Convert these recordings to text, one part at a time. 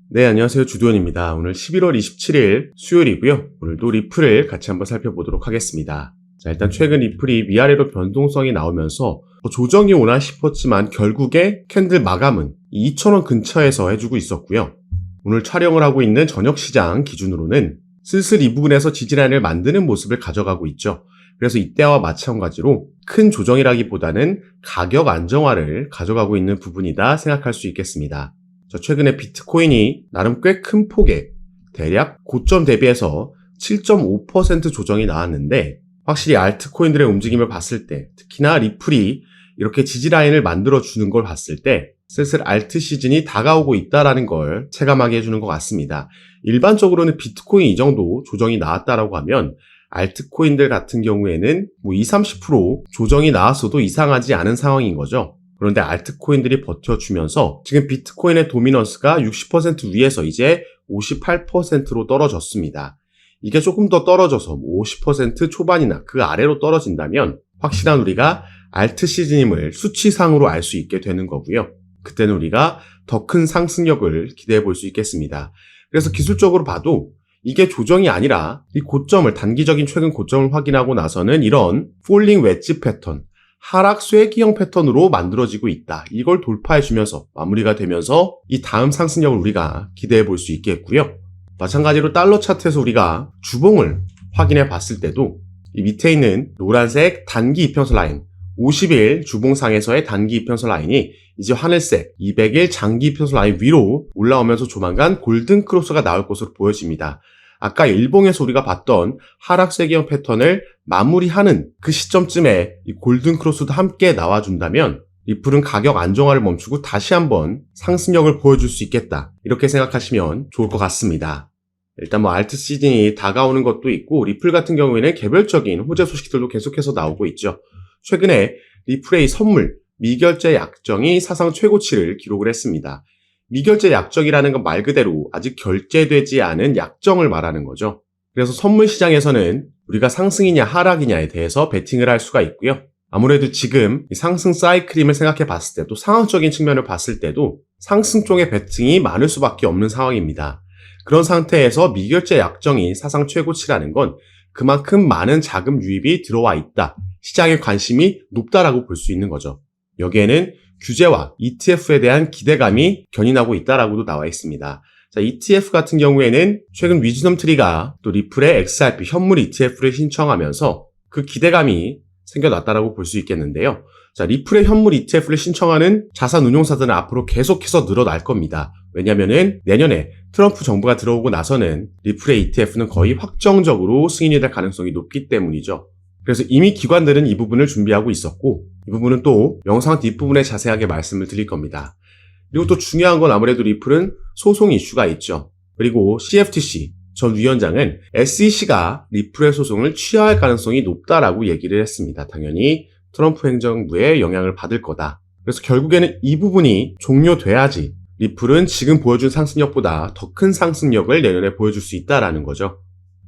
네, 안녕하세요. 주도현입니다. 오늘 11월 27일 수요일이고요. 오늘도 리플을 같이 한번 살펴보도록 하겠습니다. 자, 일단 최근 리플이 위아래로 변동성이 나오면서 조정이 오나 싶었지만 결국에 캔들 마감은 2,000원 근처에서 해주고 있었고요. 오늘 촬영을 하고 있는 저녁 시장 기준으로는 슬슬 이 부분에서 지지라인을 만드는 모습을 가져가고 있죠. 그래서 이때와 마찬가지로 큰 조정이라기보다는 가격 안정화를 가져가고 있는 부분이다 생각할 수 있겠습니다. 최근에 비트코인이 나름 꽤 큰 폭의 대략 고점 대비해서 7.5% 조정이 나왔는데 확실히 알트코인들의 움직임을 봤을 때 특히나 리플이 이렇게 지지라인을 만들어주는 걸 봤을 때 슬슬 알트 시즌이 다가오고 있다는 걸 체감하게 해주는 것 같습니다. 일반적으로는 비트코인 이 정도 조정이 나왔다라고 하면 알트코인들 같은 경우에는 20-30% 조정이 나왔어도 이상하지 않은 상황인 거죠. 그런데 알트코인들이 버텨주면서 지금 비트코인의 도미넌스가 60% 위에서 이제 58%로 떨어졌습니다. 이게 조금 더 떨어져서 50% 초반이나 그 아래로 떨어진다면 확실한 우리가 알트 시즌임을 수치상으로 알 수 있게 되는 거고요. 그때는 우리가 더 큰 상승력을 기대해 볼 수 있겠습니다. 그래서 기술적으로 봐도 이게 조정이 아니라 이 고점을 단기적인 최근 고점을 확인하고 나서는 이런 폴링 웨지 패턴 하락 쐐기형 패턴으로 만들어지고 있다. 이걸 돌파해주면서 마무리가 되면서 이 다음 상승력을 우리가 기대해 볼 수 있겠고요. 마찬가지로 달러 차트에서 우리가 주봉을 확인해 봤을 때도 이 밑에 있는 노란색 단기 이평선 라인 50일 주봉상에서의 단기 이평선 라인이 이제 하늘색 200일 장기 이평선 라인 위로 올라오면서 조만간 골든 크로스가 나올 것으로 보여집니다. 아까 일봉에서 우리가 봤던 하락 쐐기형 패턴을 마무리하는 그 시점쯤에 이 골든 크로스도 함께 나와준다면 리플은 가격 안정화를 멈추고 다시 한번 상승력을 보여줄 수 있겠다. 이렇게 생각하시면 좋을 것 같습니다. 일단 알트 시즌이 다가오는 것도 있고 리플 같은 경우에는 개별적인 호재 소식들도 계속해서 나오고 있죠. 최근에 리플의 선물, 미결제 약정이 사상 최고치를 기록을 했습니다. 미결제 약정이라는 건 말 그대로 아직 결제되지 않은 약정을 말하는 거죠. 그래서 선물 시장에서는 우리가 상승이냐 하락이냐에 대해서 베팅을 할 수가 있고요. 아무래도 지금 상승 사이클임을 생각해 봤을 때도 상황적인 측면을 봤을 때도 상승 쪽의 베팅이 많을 수밖에 없는 상황입니다. 그런 상태에서 미결제 약정이 사상 최고치라는 건 그만큼 많은 자금 유입이 들어와 있다. 시장의 관심이 높다라고 볼 수 있는 거죠. 여기에는 규제와 ETF에 대한 기대감이 견인하고 있다라고도 나와 있습니다. 자, ETF 같은 경우에는 최근 위즈덤 트리가 또 리플의 XRP 현물 ETF를 신청하면서 그 기대감이 생겨났다라고 볼 수 있겠는데요. 자, 리플의 현물 ETF를 신청하는 자산 운용사들은 앞으로 계속해서 늘어날 겁니다. 왜냐면은 내년에 트럼프 정부가 들어오고 나서는 리플의 ETF는 거의 확정적으로 승인이 될 가능성이 높기 때문이죠. 그래서 이미 기관들은 이 부분을 준비하고 있었고 이 부분은 또 영상 뒷부분에 자세하게 말씀을 드릴 겁니다. 그리고 또 중요한 건 아무래도 리플은 소송 이슈가 있죠. 그리고 CFTC 전 위원장은 SEC가 리플의 소송을 취하할 가능성이 높다라고 얘기를 했습니다. 당연히 트럼프 행정부의 영향을 받을 거다. 그래서 결국에는 이 부분이 종료돼야지 리플은 지금 보여준 상승력보다 더 큰 상승력을 내년에 보여줄 수 있다라는 거죠.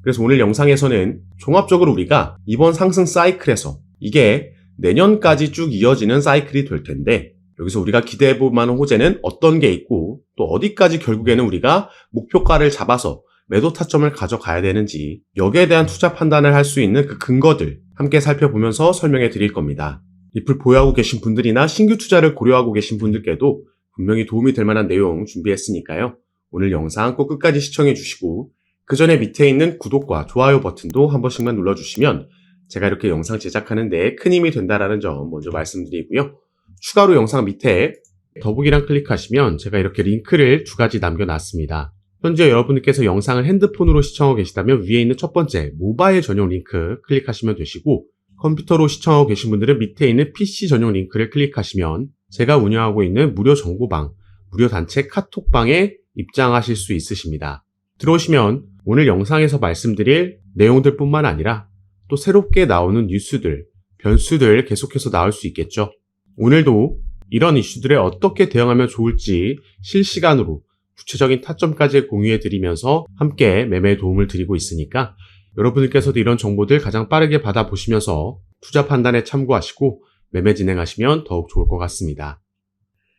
그래서 오늘 영상에서는 종합적으로 우리가 이번 상승 사이클에서 이게 내년까지 쭉 이어지는 사이클이 될 텐데 여기서 우리가 기대해볼 만한 호재는 어떤 게 있고 또 어디까지 결국에는 우리가 목표가를 잡아서 매도 타점을 가져가야 되는지 여기에 대한 투자 판단을 할 수 있는 그 근거들 함께 살펴보면서 설명해 드릴 겁니다. 리플 보유하고 계신 분들이나 신규 투자를 고려하고 계신 분들께도 분명히 도움이 될 만한 내용 준비했으니까요. 오늘 영상 꼭 끝까지 시청해 주시고 그 전에 밑에 있는 구독과 좋아요 버튼도 한 번씩만 눌러주시면 제가 이렇게 영상 제작하는 데 큰 힘이 된다는 점 먼저 말씀드리고요. 추가로 영상 밑에 더보기란 클릭하시면 제가 이렇게 링크를 2가지 남겨놨습니다. 현재 여러분들께서 영상을 핸드폰으로 시청하고 계시다면 위에 있는 첫 번째 모바일 전용 링크 클릭하시면 되시고 컴퓨터로 시청하고 계신 분들은 밑에 있는 PC 전용 링크를 클릭하시면 제가 운영하고 있는 무료 정보방, 무료 단체 카톡방에 입장하실 수 있으십니다. 들어오시면 오늘 영상에서 말씀드릴 내용들 뿐만 아니라 또 새롭게 나오는 뉴스들, 변수들 계속해서 나올 수 있겠죠. 오늘도 이런 이슈들에 어떻게 대응하면 좋을지 실시간으로 구체적인 타점까지 공유해드리면서 함께 매매에 도움을 드리고 있으니까 여러분들께서도 이런 정보들 가장 빠르게 받아보시면서 투자 판단에 참고하시고 매매 진행하시면 더욱 좋을 것 같습니다.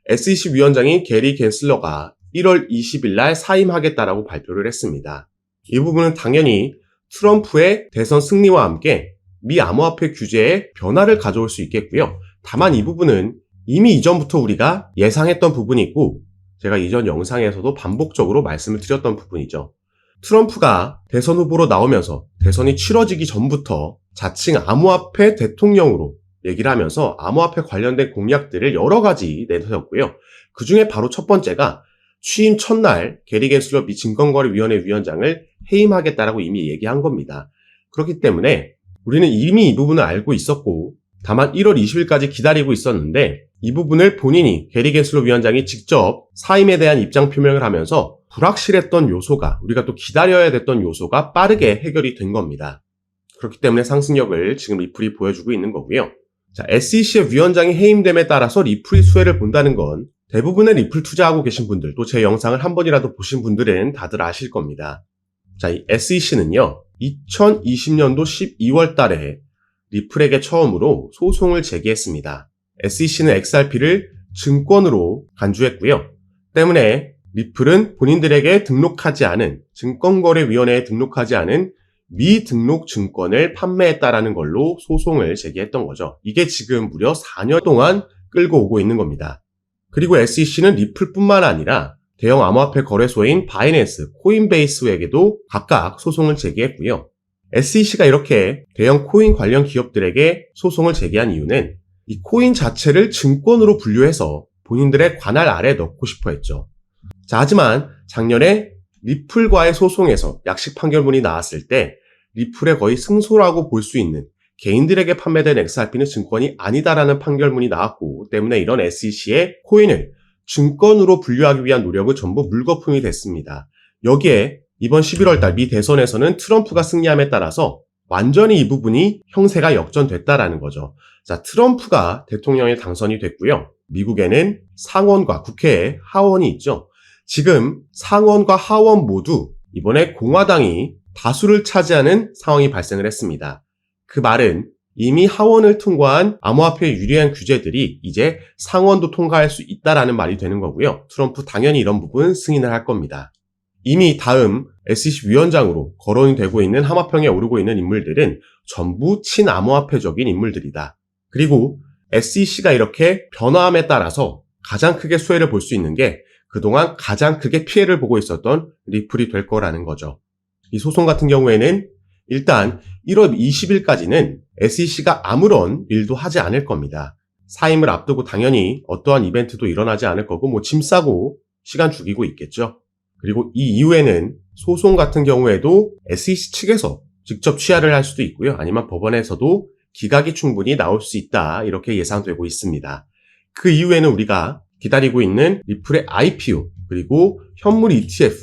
SEC 위원장인 게리 갠슬러가 1월 20일 날 사임하겠다라고 발표를 했습니다. 이 부분은 당연히 트럼프의 대선 승리와 함께 미 암호화폐 규제에 변화를 가져올 수 있겠고요. 다만 이 부분은 이미 이전부터 우리가 예상했던 부분이 있고 제가 이전 영상에서도 반복적으로 말씀을 드렸던 부분이죠. 트럼프가 대선 후보로 나오면서 대선이 치러지기 전부터 자칭 암호화폐 대통령으로 얘기를 하면서 암호화폐 관련된 공약들을 여러 가지 내세웠고요. 그 중에 바로 첫 번째가 취임 첫날 게리 겐슬러 미 증권거래위원회 위원장을 해임하겠다라고 이미 얘기한 겁니다. 그렇기 때문에 우리는 이미 이 부분을 알고 있었고 다만 1월 20일까지 기다리고 있었는데 이 부분을 본인이 게리 겐슬러 위원장이 직접 사임에 대한 입장 표명을 하면서 불확실했던 요소가 우리가 또 기다려야 됐던 요소가 빠르게 해결이 된 겁니다. 그렇기 때문에 상승력을 지금 리플이 보여주고 있는 거고요. 자, SEC의 위원장이 해임됨에 따라서 리플이 수혜를 본다는 건 대부분의 리플 투자하고 계신 분들 또 제 영상을 한 번이라도 보신 분들은 다들 아실 겁니다. 자, 이 SEC는요 2020년도 12월 달에 리플에게 처음으로 소송을 제기했습니다. SEC는 XRP를 증권으로 간주했고요. 때문에 리플은 본인들에게 등록하지 않은 증권거래위원회에 등록하지 않은 미등록 증권을 판매했다라는 걸로 소송을 제기했던 거죠. 이게 지금 무려 4년 동안 끌고 오고 있는 겁니다. 그리고 SEC는 리플뿐만 아니라 대형 암호화폐 거래소인 바이낸스, 코인베이스에게도 각각 소송을 제기했고요. SEC가 이렇게 대형 코인 관련 기업들에게 소송을 제기한 이유는 이 코인 자체를 증권으로 분류해서 본인들의 관할 아래 넣고 싶어 했죠. 자, 하지만 작년에 리플과의 소송에서 약식 판결문이 나왔을 때 리플의 거의 승소라고 볼 수 있는 개인들에게 판매된 XRP는 증권이 아니다라는 판결문이 나왔고 때문에 이런 SEC의 코인을 증권으로 분류하기 위한 노력은 전부 물거품이 됐습니다. 여기에 이번 11월 달 미 대선에서는 트럼프가 승리함에 따라서 완전히 이 부분이 형세가 역전됐다라는 거죠. 자, 트럼프가 대통령에 당선이 됐고요. 미국에는 상원과 국회에 하원이 있죠. 지금 상원과 하원 모두 이번에 공화당이 다수를 차지하는 상황이 발생을 했습니다. 그 말은 이미 하원을 통과한 암호화폐에 유리한 규제들이 이제 상원도 통과할 수 있다라는 말이 되는 거고요. 트럼프 당연히 이런 부분 승인을 할 겁니다. 이미 다음 SEC 위원장으로 거론이 되고 있는 하마평에 오르고 있는 인물들은 전부 친암호화폐적인 인물들이다. 그리고 SEC가 이렇게 변화함에 따라서 가장 크게 수혜를 볼 수 있는 게 그동안 가장 크게 피해를 보고 있었던 리플이 될 거라는 거죠. 이 소송 같은 경우에는 일단 1월 20일까지는 SEC가 아무런 일도 하지 않을 겁니다. 사임을 앞두고 당연히 어떠한 이벤트도 일어나지 않을 거고 짐 싸고 시간 죽이고 있겠죠. 그리고 이 이후에는 소송 같은 경우에도 SEC 측에서 직접 취하를 할 수도 있고요. 아니면 법원에서도 기각이 충분히 나올 수 있다 이렇게 예상되고 있습니다. 그 이후에는 우리가 기다리고 있는 리플의 IPO 그리고 현물 ETF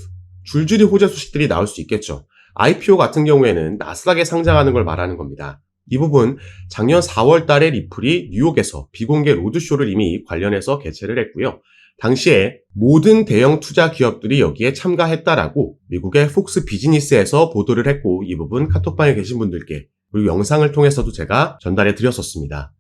줄줄이 호재 소식들이 나올 수 있겠죠. IPO 같은 경우에는 나스닥에 상장하는 걸 말하는 겁니다. 이 부분 작년 4월 달에 리플이 뉴욕에서 비공개 로드쇼를 이미 관련해서 개최를 했고요. 당시에 모든 대형 투자 기업들이 여기에 참가했다라고 미국의 폭스 비즈니스에서 보도를 했고 이 부분 카톡방에 계신 분들께 그리고 영상을 통해서도 제가 전달해 드렸었습니다.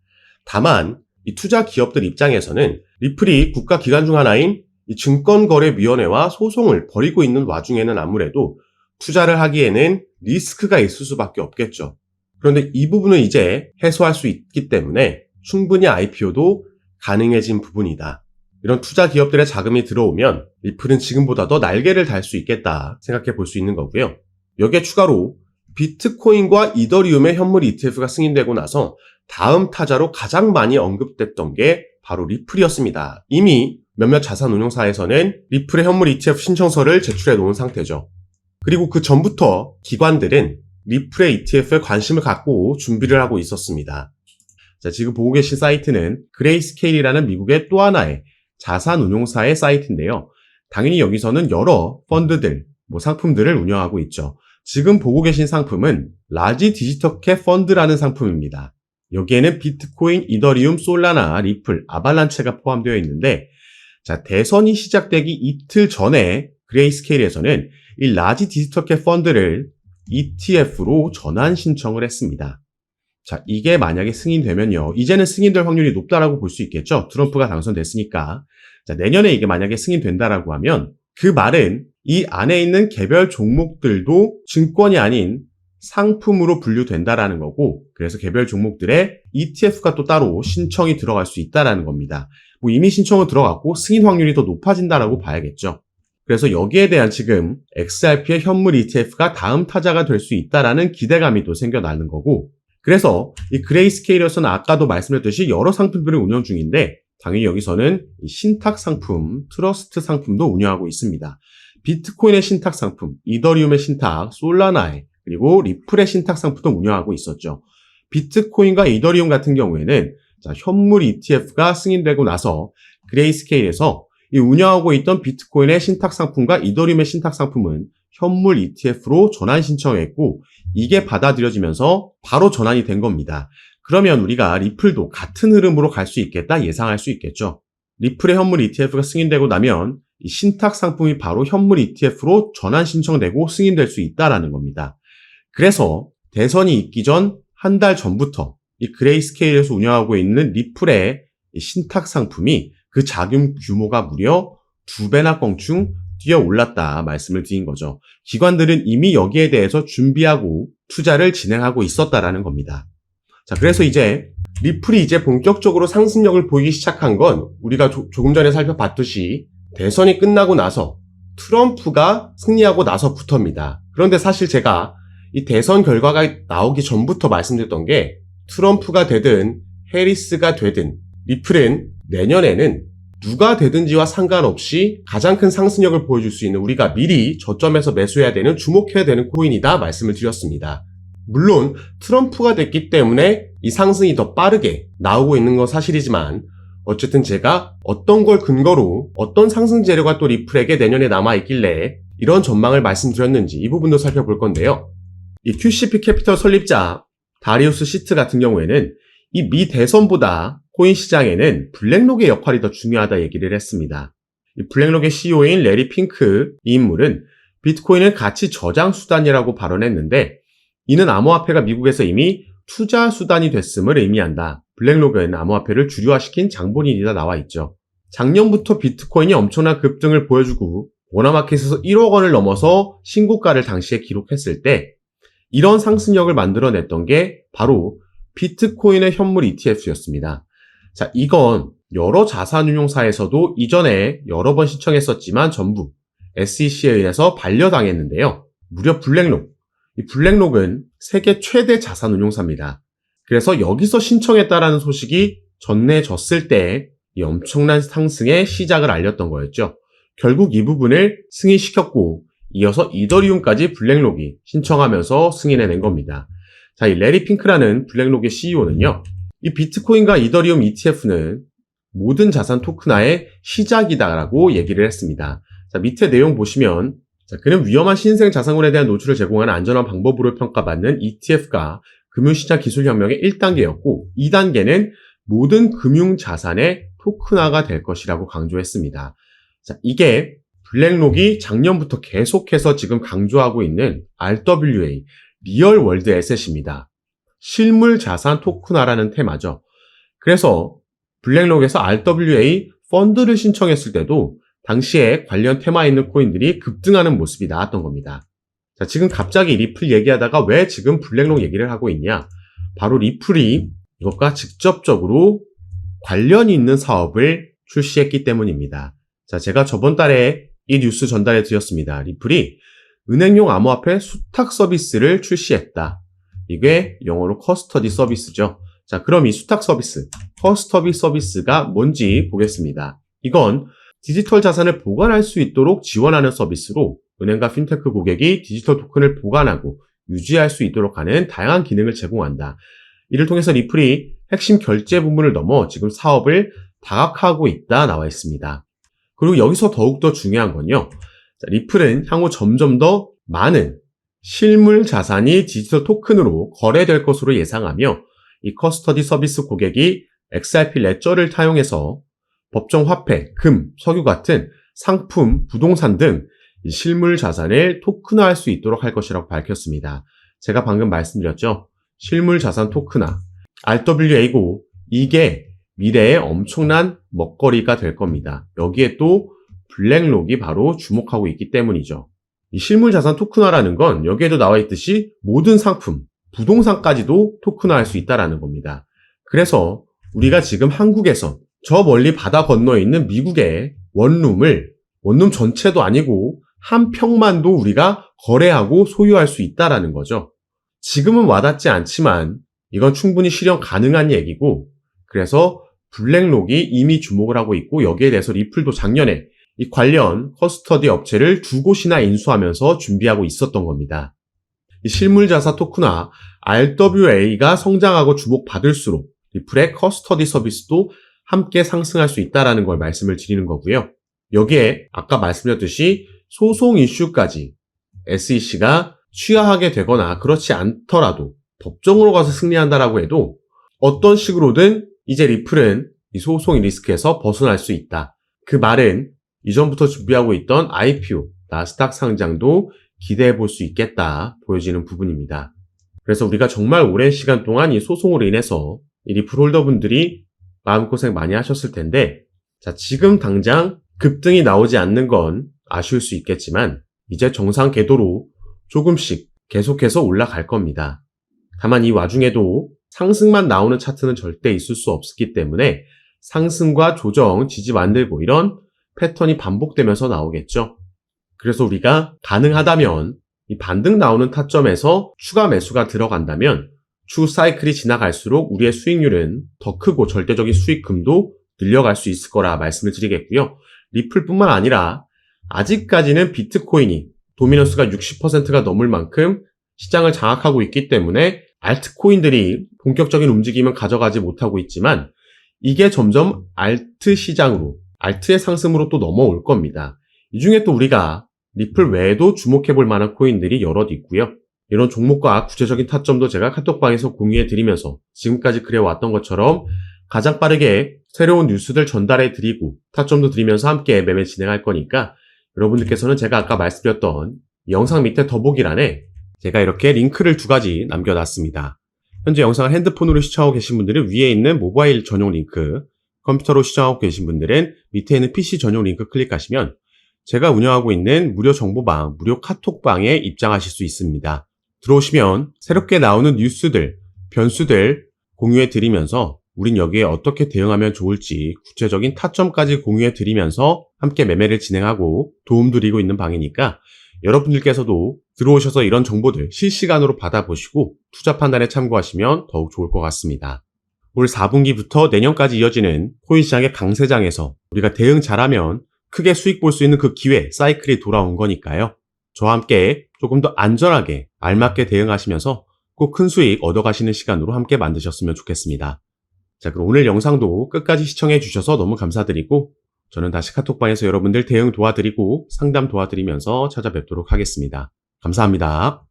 다만 이 투자 기업들 입장에서는 리플이 국가기관 중 하나인 이 증권거래위원회와 소송을 벌이고 있는 와중에는 아무래도 투자를 하기에는 리스크가 있을 수밖에 없겠죠. 그런데 이 부분은 이제 해소할 수 있기 때문에 충분히 IPO도 가능해진 부분이다. 이런 투자 기업들의 자금이 들어오면 리플은 지금보다 더 날개를 달 수 있겠다 생각해 볼 수 있는 거고요. 여기에 추가로 비트코인과 이더리움의 현물 ETF가 승인되고 나서 다음 타자로 가장 많이 언급됐던 게 바로 리플이었습니다. 이미 몇몇 자산운용사에서는 리플의 현물 ETF 신청서를 제출해 놓은 상태죠. 그리고 그 전부터 기관들은 리플의 ETF에 관심을 갖고 준비를 하고 있었습니다. 자, 지금 보고 계신 사이트는 그레이스케일이라는 미국의 또 하나의 자산운용사의 사이트인데요. 당연히 여기서는 여러 펀드들, 상품들을 운영하고 있죠. 지금 보고 계신 상품은 라지 디지털캡 펀드라는 상품입니다. 여기에는 비트코인, 이더리움, 솔라나, 리플, 아발란체가 포함되어 있는데 자, 대선이 시작되기 이틀 전에 그레이스케일에서는 이 라지 디지털캡 펀드를 ETF로 전환 신청을 했습니다. 자, 이게 만약에 승인되면요. 이제는 승인될 확률이 높다라고 볼 수 있겠죠. 트럼프가 당선됐으니까. 자, 내년에 이게 만약에 승인된다라고 하면 그 말은 이 안에 있는 개별 종목들도 증권이 아닌 상품으로 분류된다라는 거고, 그래서 개별 종목들의 ETF가 또 따로 신청이 들어갈 수 있다라는 겁니다. 뭐 이미 신청은 들어갔고 승인 확률이 더 높아진다라고 봐야겠죠. 그래서 여기에 대한 지금 XRP의 현물 ETF가 다음 타자가 될 수 있다라는 기대감이 또 생겨나는 거고, 그래서 이 그레이스케일에서는 아까도 말씀드렸듯이 여러 상품들을 운영 중인데 당연히 여기서는 신탁 상품, 트러스트 상품도 운영하고 있습니다. 비트코인의 신탁 상품, 이더리움의 신탁, 솔라나의, 그리고 리플의 신탁 상품도 운영하고 있었죠. 비트코인과 이더리움 같은 경우에는 현물 ETF가 승인되고 나서 그레이스케일에서 이 운영하고 있던 비트코인의 신탁 상품과 이더리움의 신탁 상품은 현물 ETF로 전환 신청했고 이게 받아들여지면서 바로 전환이 된 겁니다. 그러면 우리가 리플도 같은 흐름으로 갈 수 있겠다 예상할 수 있겠죠. 리플의 현물 ETF가 승인되고 나면 이 신탁 상품이 바로 현물 ETF로 전환 신청되고 승인될 수 있다라는 겁니다. 그래서 대선이 있기 전 한 달 전부터 이 그레이스케일에서 운영하고 있는 리플의 신탁 상품이 그 자금 규모가 무려 2배나 껑충 뛰어 올랐다 말씀을 드린 거죠. 기관들은 이미 여기에 대해서 준비하고 투자를 진행하고 있었다라는 겁니다. 자, 그래서 이제 리플이 이제 본격적으로 상승력을 보이기 시작한 건 우리가 조금 전에 살펴봤듯이 대선이 끝나고 나서 트럼프가 승리하고 나서부터입니다. 그런데 사실 제가 이 대선 결과가 나오기 전부터 말씀드렸던 게 트럼프가 되든 해리스가 되든 리플은 내년에는 누가 되든지와 상관없이 가장 큰 상승력을 보여줄 수 있는 우리가 미리 저점에서 매수해야 되는 주목해야 되는 코인이다 말씀을 드렸습니다. 물론 트럼프가 됐기 때문에 이 상승이 더 빠르게 나오고 있는 건 사실이지만 어쨌든 제가 어떤 걸 근거로 어떤 상승 재료가 또 리플에게 내년에 남아있길래 이런 전망을 말씀드렸는지 이 부분도 살펴볼 건데요. 이 QCP 캐피털 설립자 다리우스 시트 같은 경우에는 이 미 대선보다 코인 시장에는 블랙록의 역할이 더 중요하다 얘기를 했습니다. 이 블랙록의 CEO인 레리 핑크 이 인물은 비트코인은 가치 저장 수단이라고 발언했는데 이는 암호화폐가 미국에서 이미 투자 수단이 됐음을 의미한다. 블랙록은 암호화폐를 주류화시킨 장본인이다 나와 있죠. 작년부터 비트코인이 엄청난 급등을 보여주고 워너마켓에서 1억 원을 넘어서 신고가를 당시에 기록했을 때 이런 상승력을 만들어냈던 게 바로 비트코인의 현물 ETF였습니다. 자, 이건 여러 자산운용사에서도 이전에 여러 번 신청했었지만 전부 SEC에 의해서 반려당했는데요. 무려 블랙록. 이 블랙록은 세계 최대 자산운용사입니다. 그래서 여기서 신청했다라는 소식이 전해졌을 때 이 엄청난 상승의 시작을 알렸던 거였죠. 결국 이 부분을 승인시켰고 이어서 이더리움까지 블랙록이 신청하면서 승인해낸 겁니다. 자, 이 레리 핑크라는 블랙록의 CEO는요. 이 비트코인과 이더리움 ETF는 모든 자산 토큰화의 시작이다라고 얘기를 했습니다. 자, 밑에 내용 보시면 그는 위험한 신생 자산군에 대한 노출을 제공하는 안전한 방법으로 평가받는 ETF가 금융시장 기술혁명의 1단계였고 2단계는 모든 금융자산의 토큰화가 될 것이라고 강조했습니다. 자, 이게 블랙록이 작년부터 계속해서 지금 강조하고 있는 RWA, 리얼 월드 에셋입니다. 실물 자산 토큰화라는 테마죠. 그래서 블랙록에서 RWA 펀드를 신청했을 때도 당시에 관련 테마에 있는 코인들이 급등하는 모습이 나왔던 겁니다. 자, 지금 갑자기 리플 얘기하다가 왜 지금 블랙록 얘기를 하고 있냐? 바로 리플이 이것과 직접적으로 관련이 있는 사업을 출시했기 때문입니다. 자, 제가 저번 달에 이 뉴스 전달해 드렸습니다. 리플이 은행용 암호화폐 수탁 서비스를 출시했다. 이게 영어로 커스터디 서비스죠. 자, 그럼 이 수탁 서비스, 커스터디 서비스가 뭔지 보겠습니다. 이건 디지털 자산을 보관할 수 있도록 지원하는 서비스로 은행과 핀테크 고객이 디지털 토큰을 보관하고 유지할 수 있도록 하는 다양한 기능을 제공한다. 이를 통해서 리플이 핵심 결제 부분을 넘어 지금 사업을 다각화하고 있다 나와 있습니다. 그리고 여기서 더욱더 중요한 건요. 자, 리플은 향후 점점 더 많은 실물 자산이 디지털 토큰으로 거래될 것으로 예상하며 이 커스터디 서비스 고객이 XRP 레저를 타용해서 법정 화폐, 금, 석유 같은 상품, 부동산 등 실물 자산을 토큰화할 수 있도록 할 것이라고 밝혔습니다. 제가 방금 말씀드렸죠. 실물 자산 토큰화, RWA고 이게 미래의 엄청난 먹거리가 될 겁니다. 여기에 또 블랙록이 바로 주목하고 있기 때문이죠. 이 실물자산 토큰화라는 건 여기에도 나와 있듯이 모든 상품, 부동산까지도 토큰화할 수 있다는 겁니다. 그래서 우리가 지금 한국에서 저 멀리 바다 건너에 있는 미국의 원룸 전체도 아니고 한 평만도 우리가 거래하고 소유할 수 있다는 거죠. 지금은 와닿지 않지만 이건 충분히 실현 가능한 얘기고, 그래서 블랙록이 이미 주목을 하고 있고, 여기에 대해서 리플도 작년에 이 관련 커스터디 업체를 2곳이나 인수하면서 준비하고 있었던 겁니다. 이 실물자산 토큰화 RWA가 성장하고 주목받을수록 리플의 커스터디 서비스도 함께 상승할 수 있다는 걸 말씀을 드리는 거고요. 여기에 아까 말씀드렸듯이 소송 이슈까지 SEC가 취하하게 되거나 그렇지 않더라도 법정으로 가서 승리한다라고 해도 어떤 식으로든 이제 리플은 이 소송의 리스크에서 벗어날 수 있다. 그 말은 이전부터 준비하고 있던 IPO, 나스닥 상장도 기대해 볼 수 있겠다 보여지는 부분입니다. 그래서 우리가 정말 오랜 시간 동안 이 소송으로 인해서 이 리플 홀더분들이 마음고생 많이 하셨을 텐데, 자, 지금 당장 급등이 나오지 않는 건 아쉬울 수 있겠지만 이제 정상 궤도로 조금씩 계속해서 올라갈 겁니다. 다만 이 와중에도 상승만 나오는 차트는 절대 있을 수 없기 때문에 상승과 조정, 지지 만들고 이런 패턴이 반복되면서 나오겠죠. 그래서 우리가 가능하다면 이 반등 나오는 타점에서 추가 매수가 들어간다면 추후 사이클이 지나갈수록 우리의 수익률은 더 크고 절대적인 수익금도 늘려갈 수 있을 거라 말씀을 드리겠고요. 리플뿐만 아니라 아직까지는 비트코인이 도미넌스가 60%가 넘을 만큼 시장을 장악하고 있기 때문에 알트코인들이 본격적인 움직임은 가져가지 못하고 있지만 이게 점점 알트 시장으로, 알트의 상승으로 또 넘어올 겁니다. 이 중에 또 우리가 리플 외에도 주목해 볼 만한 코인들이 여럿 있고요. 이런 종목과 구체적인 타점도 제가 카톡방에서 공유해 드리면서 지금까지 그래왔던 것처럼 가장 빠르게 새로운 뉴스들 전달해 드리고 타점도 드리면서 함께 매매 진행할 거니까 여러분들께서는 제가 아까 말씀드렸던 영상 밑에 더보기란에 제가 이렇게 링크를 2가지 남겨놨습니다. 현재 영상을 핸드폰으로 시청하고 계신 분들은 위에 있는 모바일 전용 링크, 컴퓨터로 시청하고 계신 분들은 밑에 있는 PC 전용 링크 클릭하시면 제가 운영하고 있는 무료 정보방, 무료 카톡방에 입장하실 수 있습니다. 들어오시면 새롭게 나오는 뉴스들, 변수들 공유해 드리면서 우린 여기에 어떻게 대응하면 좋을지 구체적인 타점까지 공유해 드리면서 함께 매매를 진행하고 도움 드리고 있는 방이니까 여러분들께서도 들어오셔서 이런 정보들 실시간으로 받아보시고 투자 판단에 참고하시면 더욱 좋을 것 같습니다. 올 4분기부터 내년까지 이어지는 코인 시장의 강세장에서 우리가 대응 잘하면 크게 수익 볼 수 있는 그 기회, 사이클이 돌아온 거니까요. 저와 함께 조금 더 안전하게 알맞게 대응하시면서 꼭 큰 수익 얻어가시는 시간으로 함께 만드셨으면 좋겠습니다. 자, 그럼 오늘 영상도 끝까지 시청해 주셔서 너무 감사드리고 저는 다시 카톡방에서 여러분들 대응 도와드리고 상담 도와드리면서 찾아뵙도록 하겠습니다. 감사합니다.